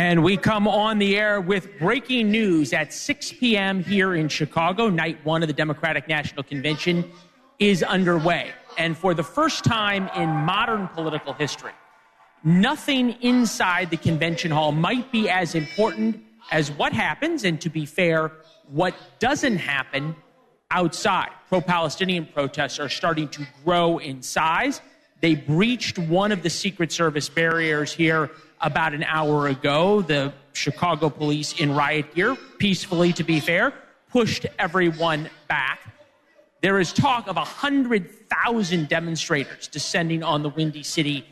And we come on the air with breaking news at 6 p.m. here in Chicago. Night one of the Democratic National Convention is underway. And for the first time in modern political history, nothing inside the convention hall might be as important as what happens, and to be fair, what doesn't happen outside. Pro-Palestinian protests are starting to grow in size. They breached one of the Secret Service barriers here about an hour ago. The Chicago police in riot gear, peacefully to be fair, pushed everyone back. There is talk of 100,000 demonstrators descending on the Windy City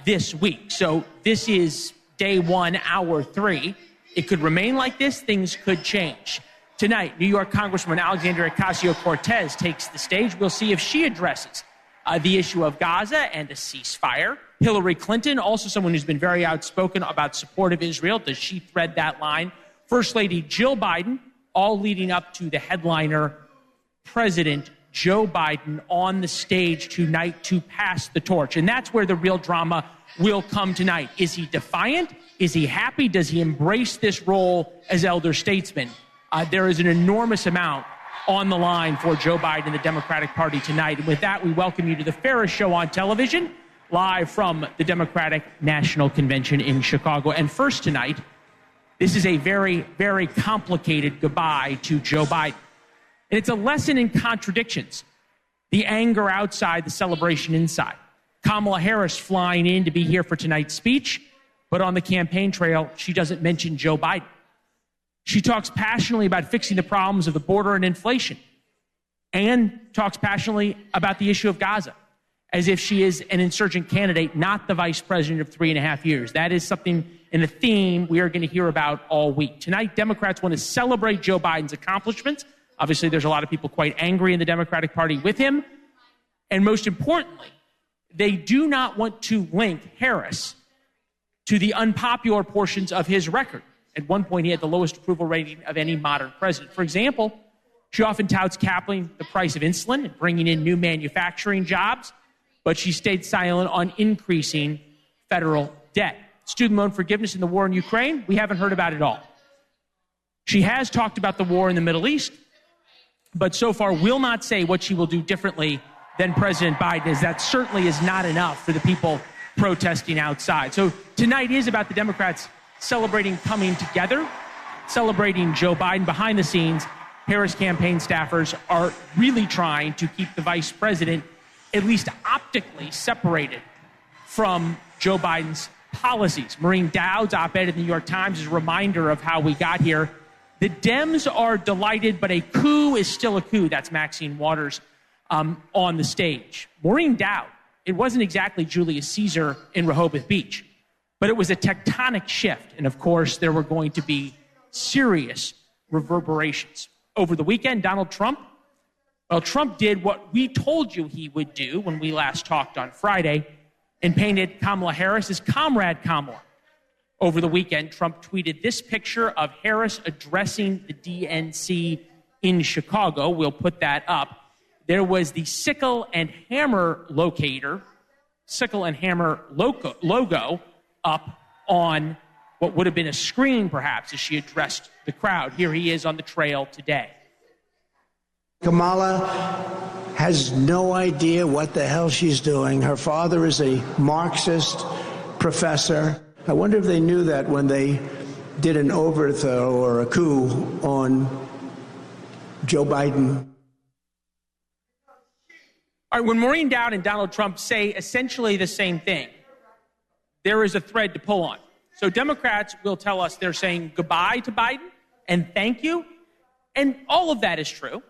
this week. So this is day one, hour three. It could remain like this. Things could change. Tonight, New York Congresswoman Alexandria Ocasio-Cortez takes the stage. We'll see if she addresses the issue of Gaza and a ceasefire. Hillary Clinton, also someone who's been very outspoken about support of Israel. Does she thread that line? First Lady Jill Biden, all leading up to the headliner, President Joe Biden, on the stage tonight to pass the torch. And that's where the real drama will come tonight. Is he defiant? Is he happy? Does he embrace this role as elder statesman? There is an enormous amount on the line for Joe Biden and the Democratic Party tonight. And with that, we welcome you to the fairest show on television, live from the Democratic National Convention in Chicago. And first tonight, this is a very, very complicated goodbye to Joe Biden. And it's a lesson in contradictions. The anger outside, the celebration inside. Kamala Harris flying in to be here for tonight's speech, but on the campaign trail, she doesn't mention Joe Biden. She talks passionately about fixing the problems of the border and inflation, and talks passionately about the issue of Gaza, as if she is an insurgent candidate, not the vice president of 3.5 years. That is something in a theme we are going to hear about all week. Tonight, Democrats want to celebrate Joe Biden's accomplishments. Obviously, there's a lot of people quite angry in the Democratic Party with him. And most importantly, they do not want to link Harris to the unpopular portions of his record. At one point, he had the lowest approval rating of any modern president. For example, she often touts capping the price of insulin and bringing in new manufacturing jobs, but she stayed silent on increasing federal debt. Student loan forgiveness in the war in Ukraine, we haven't heard about it all. She has talked about the war in the Middle East, but so far will not say what she will do differently than President Biden, as that certainly is not enough for the people protesting outside. So tonight is about the Democrats celebrating coming together, celebrating Joe Biden. Behind the scenes, Harris campaign staffers are really trying to keep the vice president at least optically separated from Joe Biden's policies. Maureen Dowd's op-ed in the New York Times is a reminder of how we got here. The Dems are delighted, but a coup is still a coup. That's Maxine Waters on the stage. Maureen Dowd, it wasn't exactly Julius Caesar in Rehoboth Beach, but it was a tectonic shift. And of course, there were going to be serious reverberations. Over the weekend, Donald Trump, well, Trump did what we told you he would do when we last talked on Friday and painted Kamala Harris as Comrade Kamala. Over the weekend, Trump tweeted this picture of Harris addressing the DNC in Chicago. We'll put that up. There was the sickle and hammer logo up on what would have been a screen, perhaps, as she addressed the crowd. Here he is on the trail today. Kamala has no idea what the hell she's doing. Her father is a Marxist professor. I wonder if they knew that when they did an overthrow or a coup on Joe Biden. All right, when Maureen Dowd and Donald Trump say essentially the same thing, there is a thread to pull on. So Democrats will tell us they're saying goodbye to Biden and thank you, and all of that is true.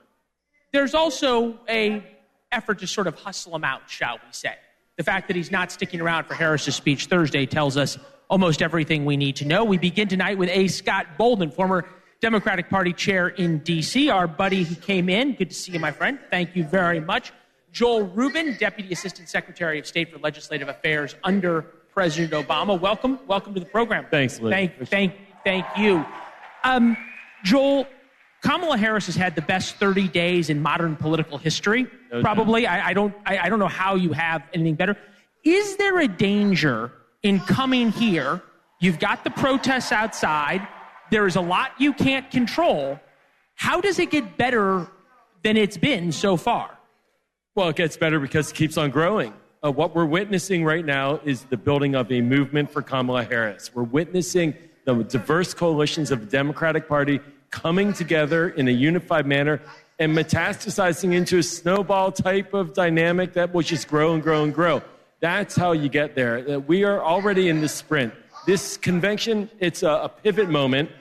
There's also an effort to sort of hustle him out, shall we say. The fact that he's not sticking around for Harris's speech Thursday tells us almost everything we need to know. We begin tonight with A. Scott Bolden, former Democratic Party chair in D.C., our buddy who came in. Good to see you, my friend. Thank you very much. Joel Rubin, Deputy Assistant Secretary of State for Legislative Affairs under President Obama. Welcome to the program. Thanks, Lee. Thank you. Joel, Kamala Harris has had the best 30 days in modern political history, probably. I don't know how you have anything better. Is there a danger in coming here You've got the protests outside. There is a lot you can't control. How does it get better than it's been so far? Well, it gets better because it keeps on growing. What we're witnessing right now is the building of a movement for Kamala Harris. We're witnessing the diverse coalitions of the Democratic Party coming together in a unified manner and metastasizing into a snowball type of dynamic that will just grow and grow and grow. That's how you get there. We are already in the sprint. This convention, it's a pivot moment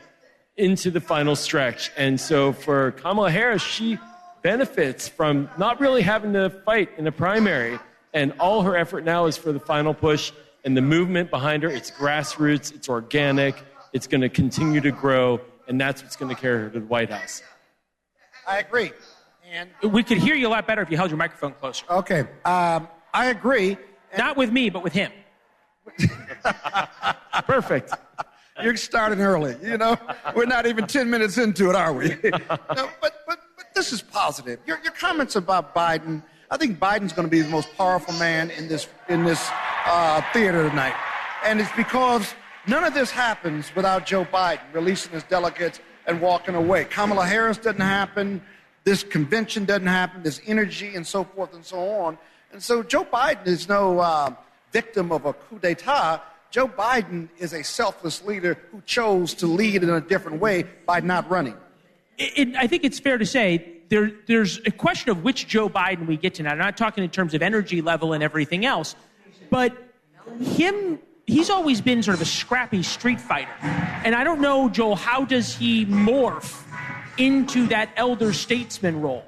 into the final stretch. And so for Kamala Harris, she benefits from not really having to fight in a primary. And all her effort now is for the final push and the movement behind her. It's grassroots, it's organic, it's going to continue to grow, and that's what's going to carry her to the White House. I agree. And we could hear you a lot better if you held your microphone closer. Okay. I agree. Not with me, but with him. Perfect. You're starting early. You know, we're not even 10 minutes into it, are we? No, but this is positive. Your comments about Biden, I think Biden's going to be the most powerful man in this theater tonight. And it's because none of this happens without Joe Biden releasing his delegates and walking away. Kamala Harris doesn't happen. This convention doesn't happen. This energy and so forth and so on. And so Joe Biden is no victim of a coup d'etat. Joe Biden is a selfless leader who chose to lead in a different way by not running. I think it's fair to say there's a question of which Joe Biden we get tonight. I'm not talking in terms of energy level and everything else, but he's always been sort of a scrappy street fighter. And I don't know, Joel, how does he morph into that elder statesman role?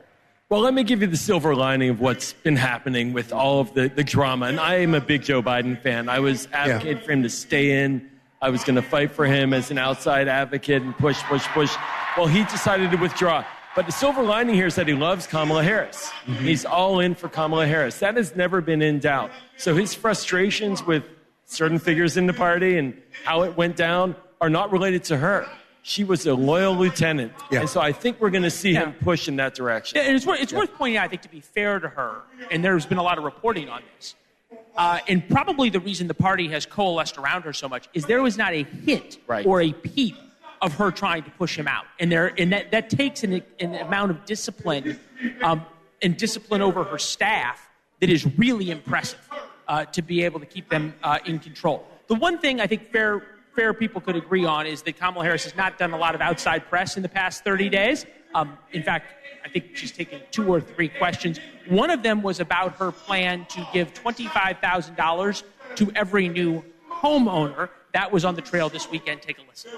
Well, let me give you the silver lining of what's been happening with all of the drama. And I am a big Joe Biden fan. I was advocating for him to stay in. I was going to fight for him as an outside advocate and push. Well, he decided to withdraw. But the silver lining here is that he loves Kamala Harris. Mm-hmm. He's all in for Kamala Harris. That has never been in doubt. So his frustrations with certain figures in the party and how it went down are not related to her. She was a loyal lieutenant. Yeah. And so I think we're going to see him push in that direction. And it's worth pointing out, I think, to be fair to her, and there's been a lot of reporting on this, and probably the reason the party has coalesced around her so much is there was not a hint or a peep of her trying to push him out. And that takes an amount of discipline and discipline over her staff that is really impressive to be able to keep them in control. The one thing I think fair people could agree on is that Kamala Harris has not done a lot of outside press in the past 30 days. In fact, I think she's taken 2 or 3 questions. One of them was about her plan to give $25,000 to every new homeowner. That was on the trail this weekend. Take a listen.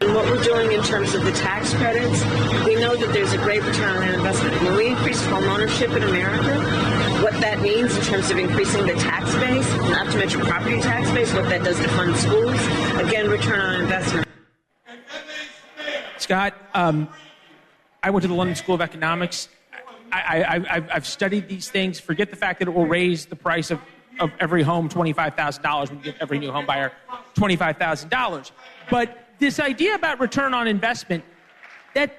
And what we're doing in terms of the tax credits, we know that there's a great return on investment. When we increase home ownership in America, what that means in terms of increasing the tax base, not to mention property tax base, what that does to fund schools, again, return on investment. Scott, I went to the London School of Economics. I've studied these things. Forget the fact that it will raise the price of every home $25,000 when you give every new home buyer $25,000. But this idea about return on investment, that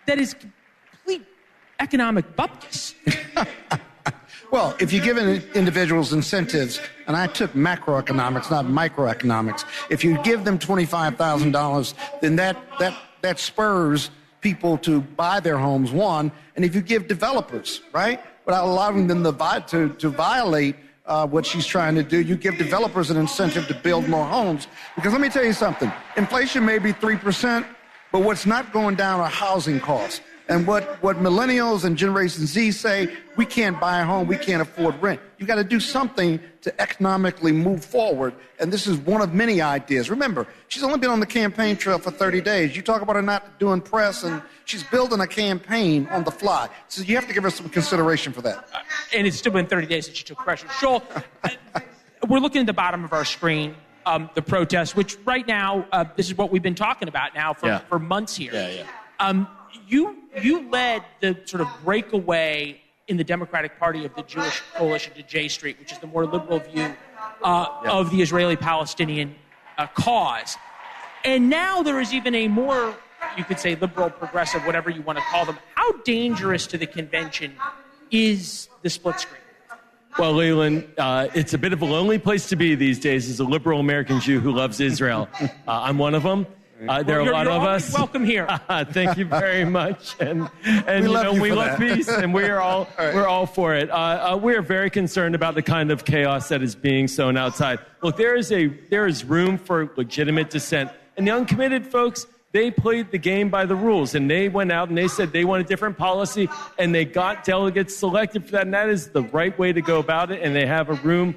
is complete economic bupkis. Well, if you give individuals incentives, and I took macroeconomics, not microeconomics, if you give them $25,000, then that spurs people to buy their homes, one. And if you give developers, right, without allowing them to violate what she's trying to do, you give developers an incentive to build more homes. Because let me tell you something, inflation may be 3%, but what's not going down are housing costs. And what millennials and Generation Z say, we can't buy a home, we can't afford rent. You got to do something to economically move forward. And this is one of many ideas. Remember, she's only been on the campaign trail for 30 days. You talk about her not doing press, and she's building a campaign on the fly. So you have to give her some consideration for that. And it's still been 30 days since she took pressure. Joel, we're looking at the bottom of our screen, the protests, which right now, this is what we've been talking about now for months here. Yeah. You led the sort of breakaway in the Democratic Party of the Jewish coalition to J Street, which is the more liberal view of the Israeli-Palestinian cause. And now there is even a more, you could say, liberal, progressive, whatever you want to call them. How dangerous to the convention is the split screen? Well, Leland, it's a bit of a lonely place to be these days as a liberal American Jew who loves Israel. I'm one of them. There are a lot of us. Welcome here. Thank you very much. And we love peace, and we're all for it. We are very concerned about the kind of chaos that is being sown outside. Look, there is room for legitimate dissent, and the uncommitted folks, they played the game by the rules, and they went out and they said they want a different policy, and they got delegates selected for that, and that is the right way to go about it, and they have a room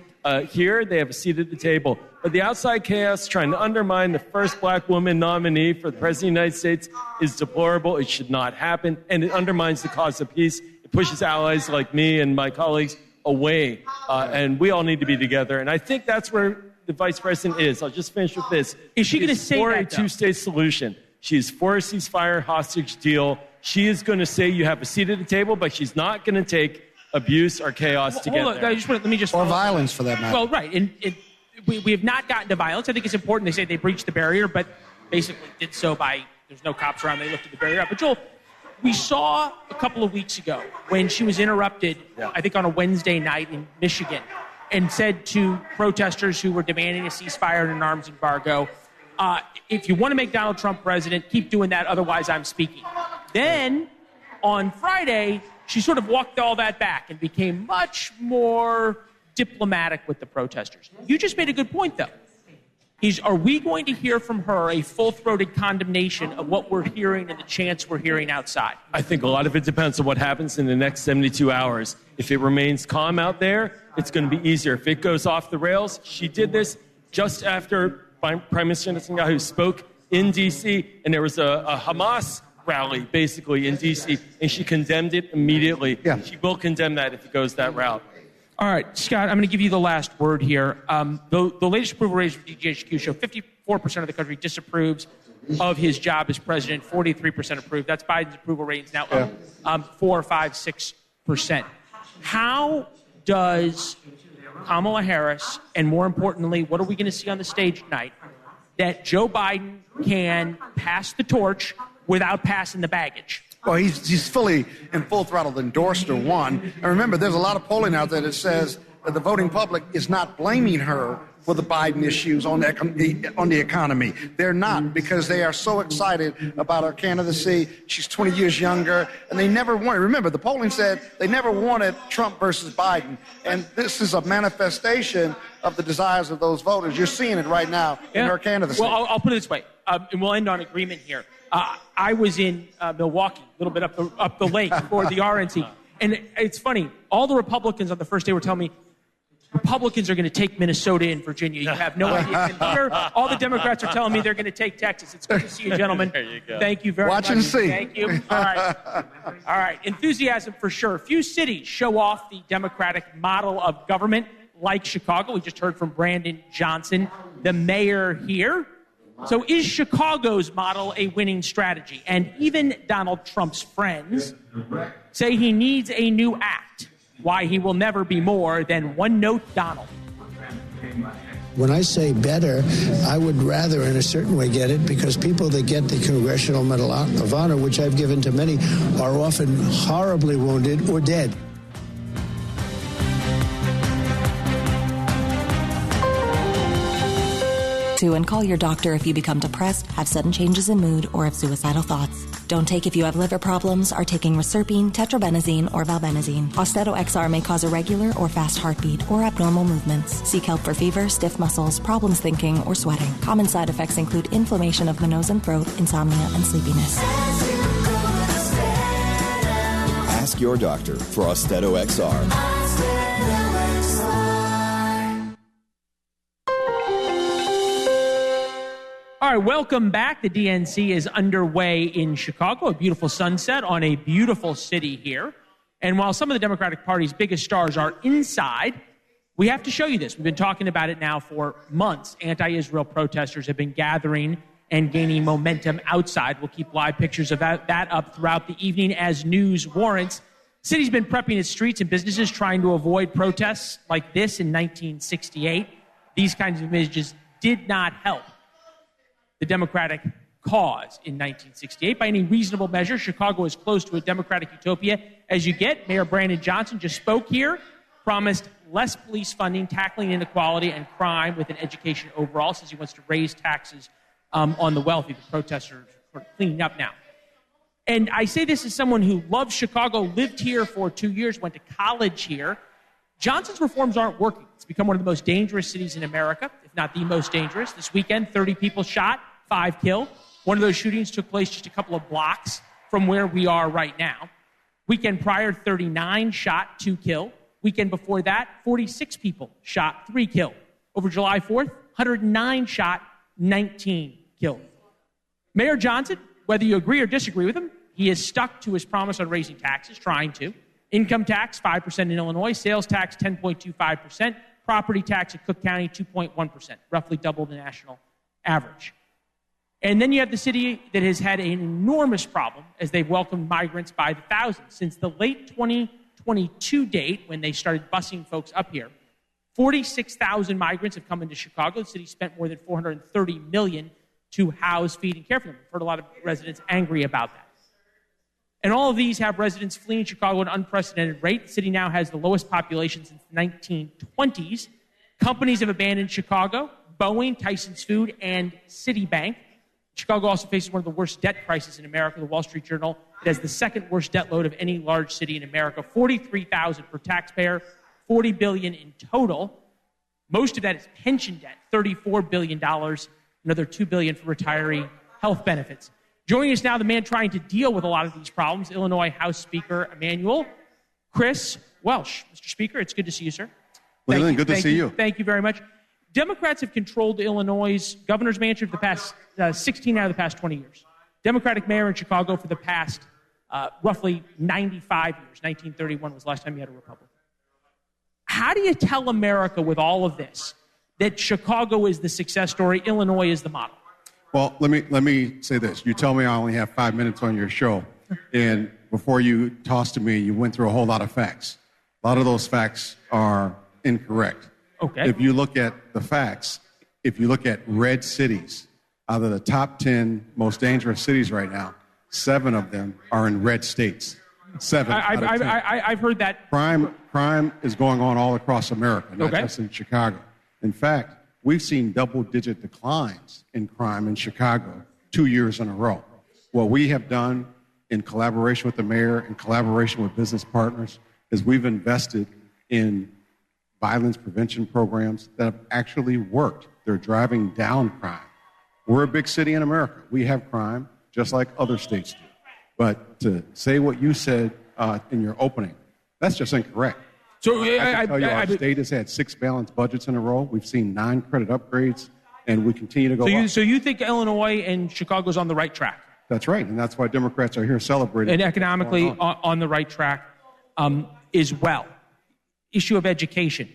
here. They have a seat at the table. But the outside chaos trying to undermine the first black woman nominee for the President of the United States is deplorable. It should not happen, and it undermines the cause of peace. It pushes allies like me and my colleagues away, and we all need to be together, and I think that's where the vice president is. I'll just finish with this. Is she going to say for that, a two-state solution? She is for a ceasefire hostage deal. She is going to say you have a seat at the table, but she's not going to take abuse or chaos to get there. Or violence, for that matter. Well, right. And we have not gotten to violence. I think it's important. They say they breached the barrier, but basically did so by there's no cops around. They lifted the barrier up. But, Joel, we saw a couple of weeks ago when she was interrupted, I think on a Wednesday night in Michigan, and said to protesters who were demanding a ceasefire and an arms embargo, if you want to make Donald Trump president, keep doing that, otherwise I'm speaking. Then, on Friday, she sort of walked all that back and became much more diplomatic with the protesters. You just made a good point, though. Are we going to hear from her a full-throated condemnation of what we're hearing and the chants we're hearing outside? I think a lot of it depends on what happens in the next 72 hours. If it remains calm out there, it's going to be easier. If it goes off the rails, she did this just after Prime Minister Netanyahu spoke in D.C., and there was a Hamas rally, basically, in D.C., and she condemned it immediately. Yeah. She will condemn that if it goes that route. All right, Scott, I'm going to give you the last word here. The latest approval ratings for DGHQ show 54% of the country disapproves of his job as president, 43% approve. That's Biden's approval ratings now up 4, 5, 6%. How does Kamala Harris, and more importantly, what are we going to see on the stage tonight, that Joe Biden can pass the torch without passing the baggage? Well, he's fully and full throttle endorsed or won. And remember, there's a lot of polling out there that says that the voting public is not blaming her for the Biden issues on the economy. They're not, because they are so excited about her candidacy. She's 20 years younger, and they never wanted. Remember, the polling said they never wanted Trump versus Biden, and this is a manifestation of the desires of those voters. You're seeing it right now in her candidacy. Well, I'll put it this way, and we'll end on agreement here. I was in Milwaukee, a little bit up the lake for the RNC. And it's funny, all the Republicans on the first day were telling me, Republicans are going to take Minnesota and Virginia. You have no idea. And here, all the Democrats are telling me they're going to take Texas. It's good to see you, gentlemen. There you go. Thank you very much. Watch and see. Thank you. All right. All right. Enthusiasm for sure. Few cities show off the Democratic model of government like Chicago. We just heard from Brandon Johnson, the mayor here. So is Chicago's model a winning strategy? And even Donald Trump's friends say he needs a new act, why he will never be more than one-note Donald. When I say better, I would rather in a certain way get it, because people that get the Congressional Medal of Honor, which I've given to many, are often horribly wounded or dead. And call your doctor if you become depressed, have sudden changes in mood, or have suicidal thoughts. Don't take if you have liver problems, are taking reserpine, tetrabenazine, or valbenazine. Austedo XR may cause irregular or fast heartbeat or abnormal movements. Seek help for fever, stiff muscles, problems thinking, or sweating. Common side effects include inflammation of the nose and throat, insomnia, and sleepiness. Ask your doctor for Austedo XR. All right, welcome back. The DNC is underway in Chicago, a beautiful sunset on a beautiful city here. And while some of the Democratic Party's biggest stars are inside, we have to show you this. We've been talking about it now for months. Anti-Israel protesters have been gathering and gaining momentum outside. We'll keep live pictures of that up throughout the evening as news warrants. The city's been prepping its streets and businesses trying to avoid protests like this in 1968. These kinds of images did not help the Democratic cause in 1968. By any reasonable measure, Chicago is close to a Democratic utopia as you get. Mayor Brandon Johnson just spoke here promised less police funding, tackling inequality and crime with an education overall, says he wants to raise taxes on the wealthy. The protesters are cleaning up now. And I say this as someone who loves Chicago, lived here for 2 years, went to college here. Johnson's reforms aren't working. It's become one of the most dangerous cities in America, if not the most dangerous. This weekend, 30 people shot, 5 killed. One of those shootings took place just a couple of blocks from where we are right now. Weekend prior, 39 shot, 2 killed. Weekend before that, 46 people shot, 3 killed. Over July 4th, 109 shot, 19 killed. Mayor Johnson, whether you agree or disagree with him, he has stuck to his promise on raising taxes, trying to. Income tax, 5% in Illinois. Sales tax, 10.25%. Property tax in Cook County, 2.1%, roughly double the national average. And then you have the city that has had an enormous problem as they've welcomed migrants by the thousands. Since the late 2022 date, when they started busing folks up here, 46,000 migrants have come into Chicago. The city spent more than $430 million to house, feed, and care for them. We've heard a lot of residents angry about that. And all of these have residents fleeing Chicago at an unprecedented rate. The city now has the lowest population since the 1920s. Companies have abandoned Chicago: Boeing, Tyson's Food, and Citibank. Chicago also faces one of the worst debt crises in America. The Wall Street Journal, it has the second worst debt load of any large city in America. $43,000 per taxpayer, $40 billion in total. Most of that is pension debt, $34 billion, another $2 billion for retiree health benefits. Joining us now, the man trying to deal with a lot of these problems, Illinois House Speaker Emanuel Chris Welsh. Mr. Speaker, it's good to see you, sir. Leland, good to see you. Thank you very much. Democrats have controlled Illinois' governor's mansion for the past 16 out of the past 20 years. Democratic mayor in Chicago for the past roughly 95 years. 1931 was the last time you had a Republican. How do you tell America with all of this that Chicago is the success story, Illinois is the model? Well, let me say this. You tell me I only have 5 minutes on your show, and before you tossed to me, you went through a whole lot of facts. A lot of those facts are incorrect. Okay. If you look at the facts, if you look at red cities, out of the top 10 most dangerous cities right now, 7 of them are in red states. 7 out of 10. I've heard that. Crime is going on all across America, not just in Chicago. In fact, we've seen double-digit declines in crime in Chicago 2 years in a row. What we have done in collaboration with the mayor, in collaboration with business partners, is we've invested in violence prevention programs that have actually worked. They're driving down crime. We're a big city in America. We have crime just like other states do. But to say what you said in your opening, that's just incorrect. So I can tell you our state has had 6 balanced budgets in a row. We've seen 9 credit upgrades, and we continue to go up. So you think Illinois and Chicago's on the right track? That's right, and that's why Democrats are here celebrating. And economically on the right track as well. Issue of education.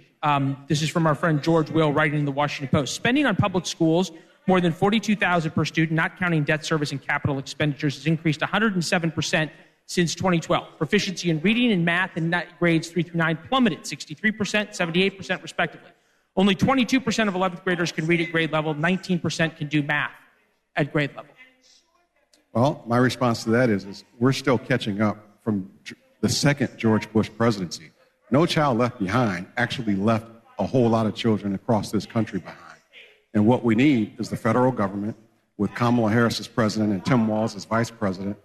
This is from our friend George Will, writing in the Washington Post. Spending on public schools, more than $42,000 per student, not counting debt service and capital expenditures, has increased 107% since 2012. Proficiency in reading and math and grades 3 through 9 plummeted 63%, 78% respectively. Only 22% of 11th graders can read at grade level. 19% can do math at grade level. Well, my response to that is we're still catching up from the second George Bush presidency. No Child Left Behind actually left a whole lot of children across this country behind. And what we need is the federal government, with Kamala Harris as president and Tim Walz as vice president,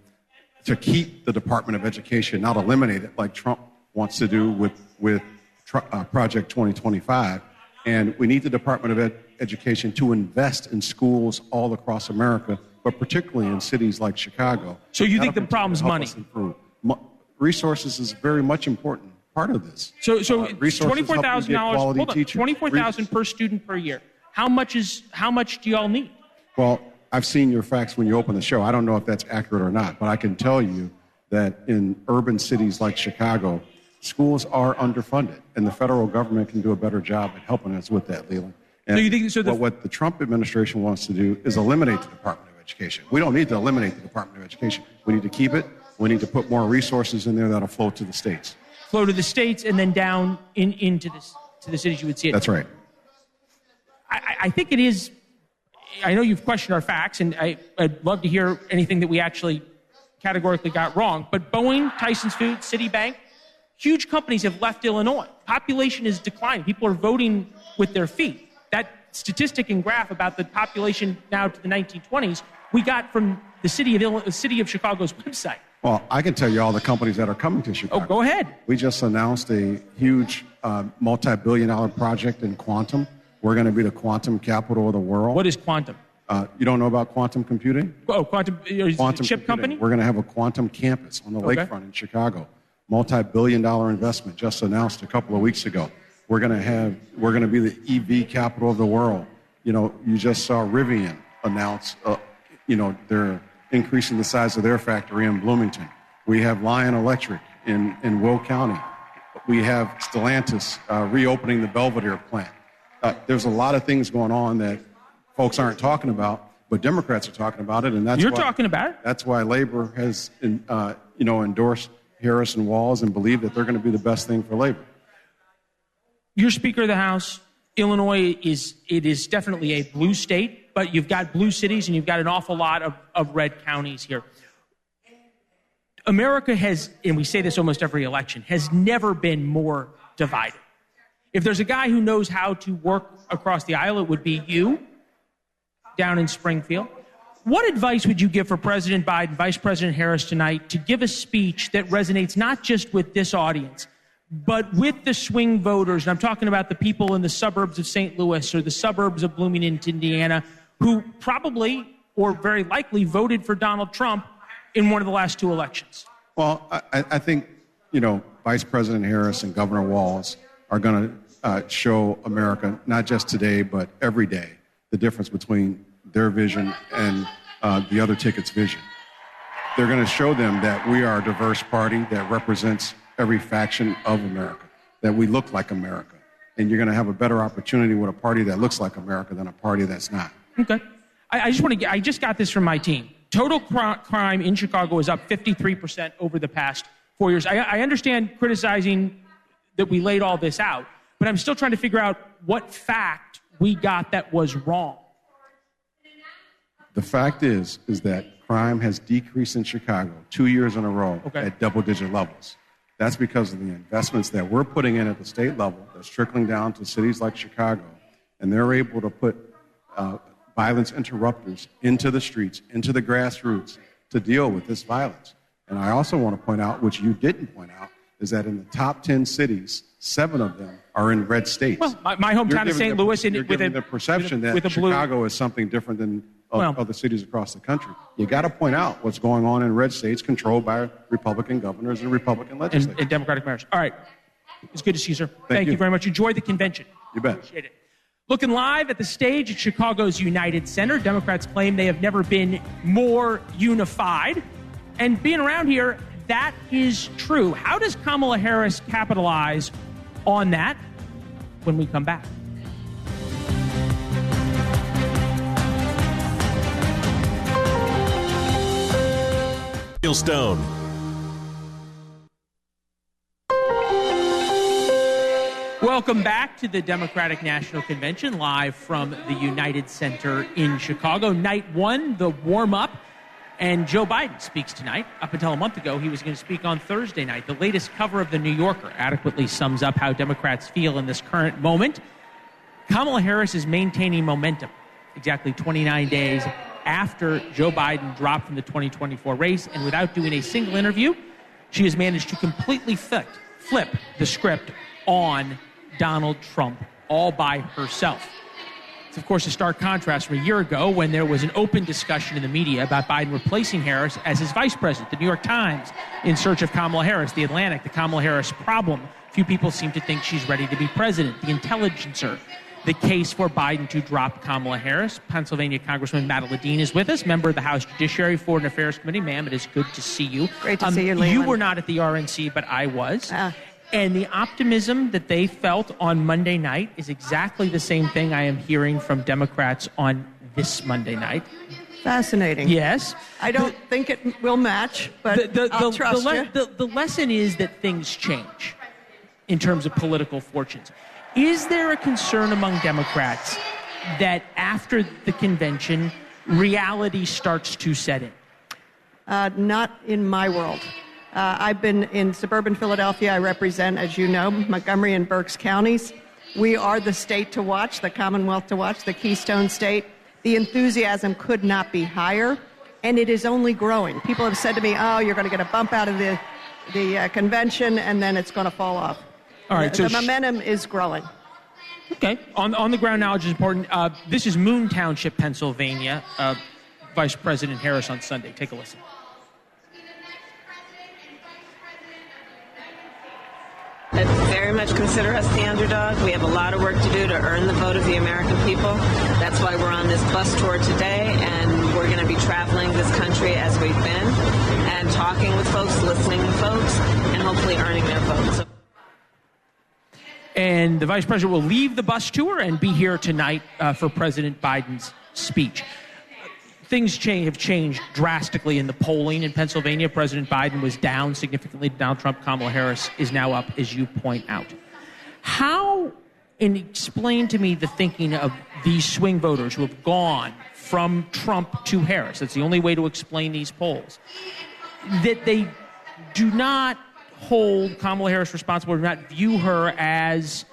to keep the Department of Education, not eliminate it like Trump wants to do with Project 2025. And we need the Department of Education to invest in schools all across America, but particularly in cities like Chicago. So you think the problem's money? Resources is very much important part of this. So $24,000. Hold on, $24,000 per student per year. How much do y'all need? Well, I've seen your facts when you open the show. I don't know if that's accurate or not, but I can tell you that in urban cities like Chicago, schools are underfunded, and the federal government can do a better job at helping us with that, Leland. And what the Trump administration wants to do is eliminate the Department of Education. We don't need to eliminate the Department of Education. We need to keep it. We need to put more resources in there that'll flow to the states. Flow to the states and then down into the cities you would see it. That's right. I think it is. I know you've questioned our facts, and I'd love to hear anything that we actually categorically got wrong. But Boeing, Tyson's Food, Citibank, Huge companies have left Illinois. Population is declining. People are voting with their feet. That statistic and graph about the population now to the 1920s, we got from the city of Chicago's website. Well, I can tell you all the companies that are coming to Chicago. Oh, go ahead. We just announced a huge multi-billion-dollar project in quantum. We're going to be the quantum capital of the world. What is quantum? You don't know about quantum computing? Oh, quantum chip company? We're going to have a quantum campus on the lakefront in Chicago. Multi-billion-dollar investment just announced a couple of weeks ago. We're going to be the EV capital of the world. You know, you just saw Rivian announce, they're increasing the size of their factory in Bloomington. We have Lion Electric in Will County. We have Stellantis reopening the Belvedere plant. There's a lot of things going on that folks aren't talking about, but Democrats are talking about it, and talking about it. That's why Labor has, endorsed Harris and Walz and believe that they're going to be the best thing for labor. You're Speaker of the House. Illinois is definitely a blue state, but you've got blue cities and you've got an awful lot of red counties here. America has, and we say this almost every election, has never been more divided. If there's a guy who knows how to work across the aisle, it would be you down in Springfield. What advice would you give for President Biden, Vice President Harris tonight to give a speech that resonates not just with this audience, but with the swing voters? And I'm talking about the people in the suburbs of St. Louis or the suburbs of Bloomington, Indiana, who probably or very likely voted for Donald Trump in one of the last two elections. Well, I think, Vice President Harris and Governor Walz are going to show America, not just today, but every day, the difference between their vision and the other ticket's vision. They're going to show them that we are a diverse party that represents every faction of America, that we look like America. And you're going to have a better opportunity with a party that looks like America than a party that's not. Okay. I just got this from my team. Total crime in Chicago is up 53% over the past 4 years. I understand criticizing that we laid all this out, but I'm still trying to figure out what fact we got that was wrong. The fact is that crime has decreased in Chicago 2 years in a row at double-digit levels. That's because of the investments that we're putting in at the state level that's trickling down to cities like Chicago, and they're able to put violence interrupters into the streets, into the grassroots to deal with this violence. And I also want to point out, which you didn't point out, is that in the top 10 cities, 7 of them are in red states. Well, my hometown is St. Louis. You're giving the perception that Chicago is something different than other cities across the country. You got to point out what's going on in red states controlled by Republican governors and Republican legislators. And Democratic mayors. All right. It's good to see you, sir. Thank you very much. Enjoy the convention. You bet. Appreciate it. Looking live at the stage at Chicago's United Center, Democrats claim they have never been more unified. And being around here, that is true. How does Kamala Harris capitalize on that when we come back? Stone. Welcome back to the Democratic National Convention, live from the United Center in Chicago. Night one, the warm-up, and Joe Biden speaks tonight. Up until a month ago, he was going to speak on Thursday night. The latest cover of The New Yorker adequately sums up how Democrats feel in this current moment. Kamala Harris is maintaining momentum exactly 29 days after Joe Biden dropped from the 2024 race, and without doing a single interview, she has managed to completely flip the script on Donald Trump all by herself. It's, of course, a stark contrast from a year ago when there was an open discussion in the media about Biden replacing Harris as his vice president. The New York Times in search of Kamala Harris, The Atlantic, the Kamala Harris problem. Few people seem to think she's ready to be president. The Intelligencer, the case for Biden to drop Kamala Harris. Pennsylvania Congresswoman Madeline is with us, member of the House Judiciary Foreign Affairs Committee. Ma'am, it is good to see you. Great to see you, Leland. You were not at the RNC, but I was. And the optimism that they felt on Monday night is exactly the same thing I am hearing from Democrats on this Monday night. Fascinating. Yes. I don't think it will match, but I'll trust you. The lesson is that things change in terms of political fortunes. Is there a concern among Democrats that after the convention, reality starts to set in? Not in my world. I've been in suburban Philadelphia. I represent, as you know, Montgomery and Berks counties. We are the state to watch, the Commonwealth to watch, the Keystone State. The enthusiasm could not be higher, and it is only growing. People have said to me, oh, you're going to get a bump out of the convention, and then it's going to fall off. All right, the momentum is growing. Okay. On the ground knowledge is important. This is Moon Township, Pennsylvania. Vice President Harris on Sunday. Take a listen. I very much consider us the underdog. We have a lot of work to do to earn the vote of the American people. That's why we're on this bus tour today, and we're going to be traveling this country as we've been and talking with folks, listening to folks, and hopefully earning their votes. And the vice president will leave the bus tour and be here tonight for President Biden's speech. Things have changed drastically in the polling in Pennsylvania. President Biden was down significantly. Donald Trump, Kamala Harris is now up, as you point out. And explain to me the thinking of these swing voters who have gone from Trump to Harris. That's the only way to explain these polls. That they do not hold Kamala Harris responsible, do not view her as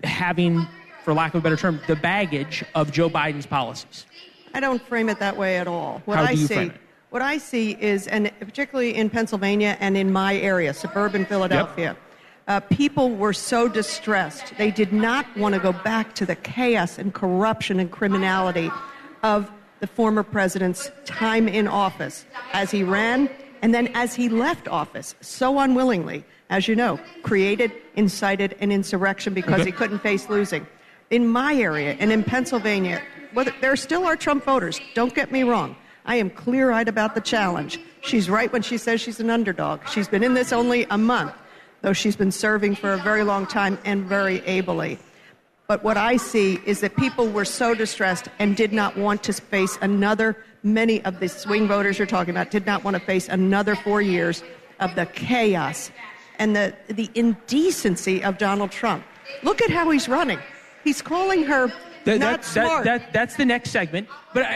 having, for lack of a better term, the baggage of Joe Biden's policies. I don't frame it that way at all. How do you frame it? What I see is, and particularly in Pennsylvania and in my area, suburban Philadelphia, people were so distressed. They did not want to go back to the chaos and corruption and criminality of the former president's time in office as he ran and then as he left office so unwillingly, as you know, incited an insurrection because he couldn't face losing. In my area and in Pennsylvania, there still are Trump voters. Don't get me wrong. I am clear-eyed about the challenge. She's right when she says she's an underdog. She's been in this only a month, though she's been serving for a very long time and very ably. But what I see is that people were so distressed and did not want to face many of the swing voters you're talking about, did not want to face another 4 years of the chaos and the indecency of Donald Trump. Look at how he's running. He's calling her not smart. That's the next segment. But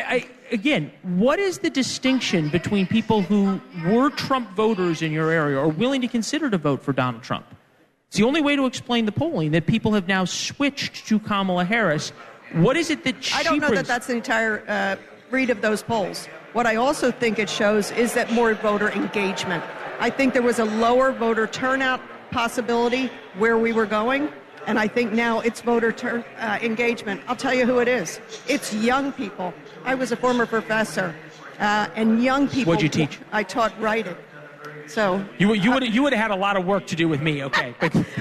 again, what is the distinction between people who were Trump voters in your area or willing to consider to vote for Donald Trump? It's the only way to explain the polling, that people have now switched to Kamala Harris. What is it that I don't know that that's the entire read of those polls. What I also think it shows is that more voter engagement. I think there was a lower voter turnout possibility where we were going. And I think now it's voter engagement. I'll tell you who it is. It's young people. I was a former professor, and young people. What'd you teach? I taught writing. So you would have had a lot of work to do with me. Okay.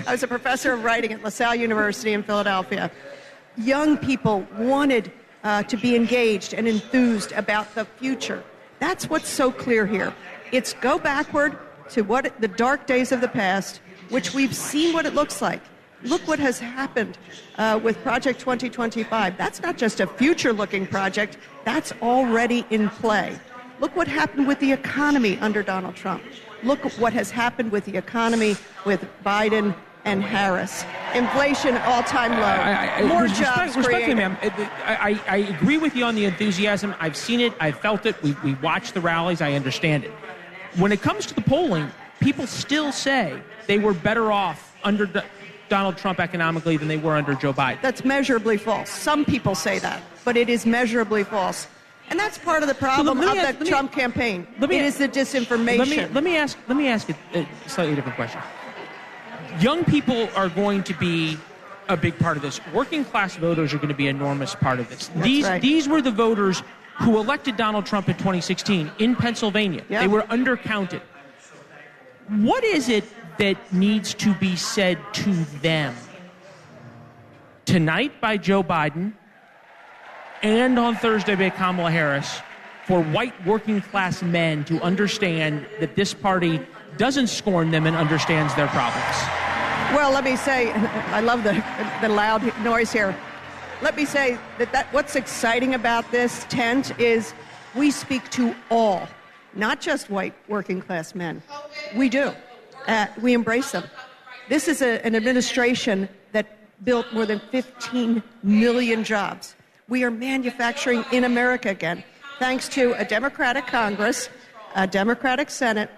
I was a professor of writing at LaSalle University in Philadelphia. Young people wanted to be engaged and enthused about the future. That's what's so clear here. It's go backward to the dark days of the past, which we've seen what it looks like. Look what has happened with Project 2025. That's not just a future-looking project. That's already in play. Look what happened with the economy under Donald Trump. Look at what has happened with the economy with Biden and Harris. Inflation all-time low. More jobs created. Ma'am, I agree with you on the enthusiasm. I've seen it. I've felt it. We watched the rallies. I understand it. When it comes to the polling, people still say they were better off under Donald Trump economically than they were under Joe Biden. That's measurably false. Some people say that, but it is measurably false. And that's part of the problem of the Trump campaign. It is the disinformation. Let me ask a slightly different question. Young people are going to be a big part of this. Working class voters are going to be an enormous part of this. These were the voters who elected Donald Trump in 2016 in Pennsylvania. Yep. They were undercounted. What is it that needs to be said to them tonight by Joe Biden and on Thursday by Kamala Harris for white working class men to understand that this party doesn't scorn them and understands their problems? Well, let me say, I love the loud noise here. Let me say that what's exciting about this tent is we speak to all, not just white working class men. We do. We embrace them. This is an administration that built more than 15 million jobs. We are manufacturing in America again, thanks to a Democratic Congress, a Democratic Senate,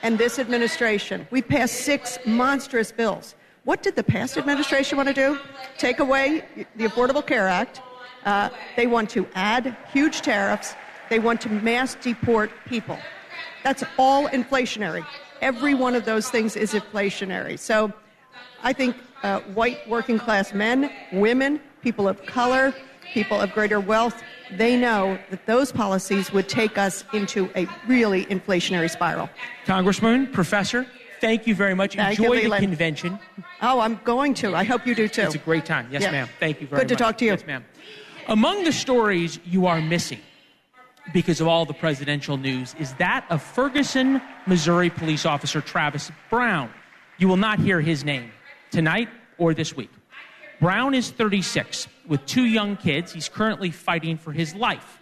and this administration. We passed 6 monstrous bills. What did the past administration want to do? Take away the Affordable Care Act. They want to add huge tariffs. They want to mass deport people. That's all inflationary. Every one of those things is inflationary. So I think white working class men, women, people of color, people of greater wealth, they know that those policies would take us into a really inflationary spiral. Congresswoman, Professor, thank you very much. Enjoy the convention. Oh, I'm going to. I hope you do, too. It's a great time. Yes, ma'am. Thank you very much. Good to talk to you. Yes, ma'am. Among the stories you are missing because of all the presidential news is that of Ferguson, Missouri police officer Travis Brown. You will not hear his name tonight or this week. Brown is 36 with 2 young kids. He's currently fighting for his life.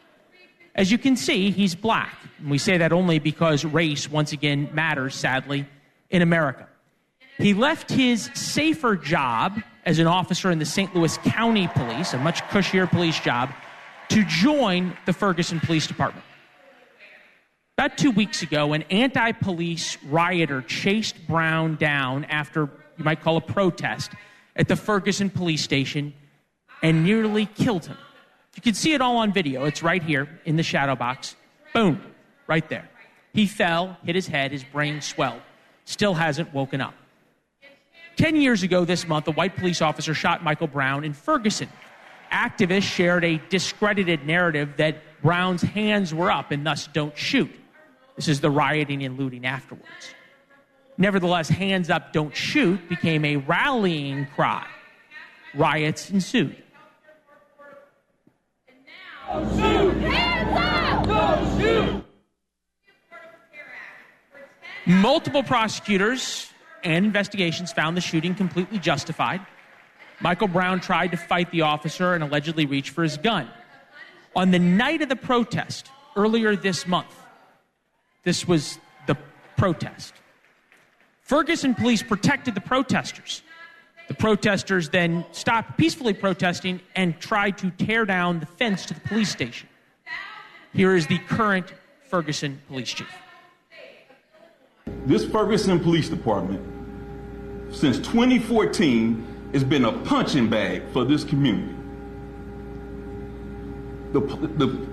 As you can see, he's black. And we say that only because race, once again, matters, sadly, in America. He left his safer job as an officer in the St. Louis County Police, a much cushier police job, to join the Ferguson Police Department. About 2 weeks ago, an anti-police rioter chased Brown down after, you might call a protest, at the Ferguson police station and nearly killed him. You can see it all on video. It's right here in the shadow box. Boom, right there. He fell, hit his head, his brain swelled. Still hasn't woken up. 10 years ago this month, a white police officer shot Michael Brown in Ferguson. Activists shared a discredited narrative that Brown's hands were up and thus don't shoot. This is the rioting and looting afterwards. Nevertheless, hands up, don't shoot became a rallying cry. Riots ensued. Don't shoot! Hands up! Don't shoot! Multiple prosecutors and investigations found the shooting completely justified. Michael Brown tried to fight the officer and allegedly reached for his gun. On the night of the protest, earlier this month, this was the protest, Ferguson police protected the protesters. The protesters then stopped peacefully protesting and tried to tear down the fence to the police station. Here is the current Ferguson police chief. This Ferguson Police Department, since 2014, has been a punching bag for this community. The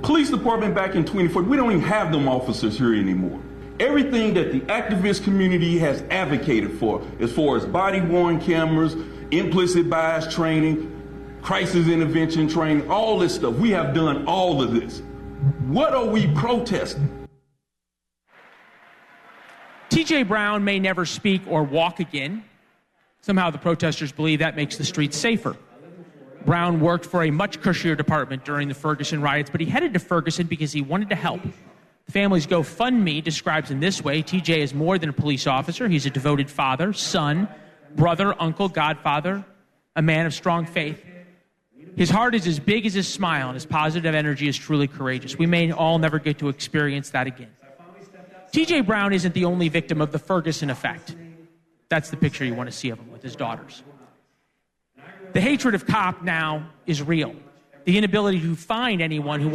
police department back in 2014, we don't even have them officers here anymore. Everything that the activist community has advocated for, as far as body-worn cameras, implicit bias training, crisis intervention training, all this stuff, we have done all of this. What are we protesting? T.J. Brown may never speak or walk again. Somehow the protesters believe that makes the streets safer. Brown worked for a much cushier department during the Ferguson riots, but he headed to Ferguson because he wanted to help. The family's GoFundMe describes him this way: TJ is more than a police officer. He's a devoted father, son, brother, uncle, godfather, a man of strong faith. His heart is as big as his smile, and his positive energy is truly courageous. We may all never get to experience that again. TJ Brown isn't the only victim of the Ferguson effect. That's the picture you want to see of him with his daughters. The hatred of cop now is real. The inability to find anyone who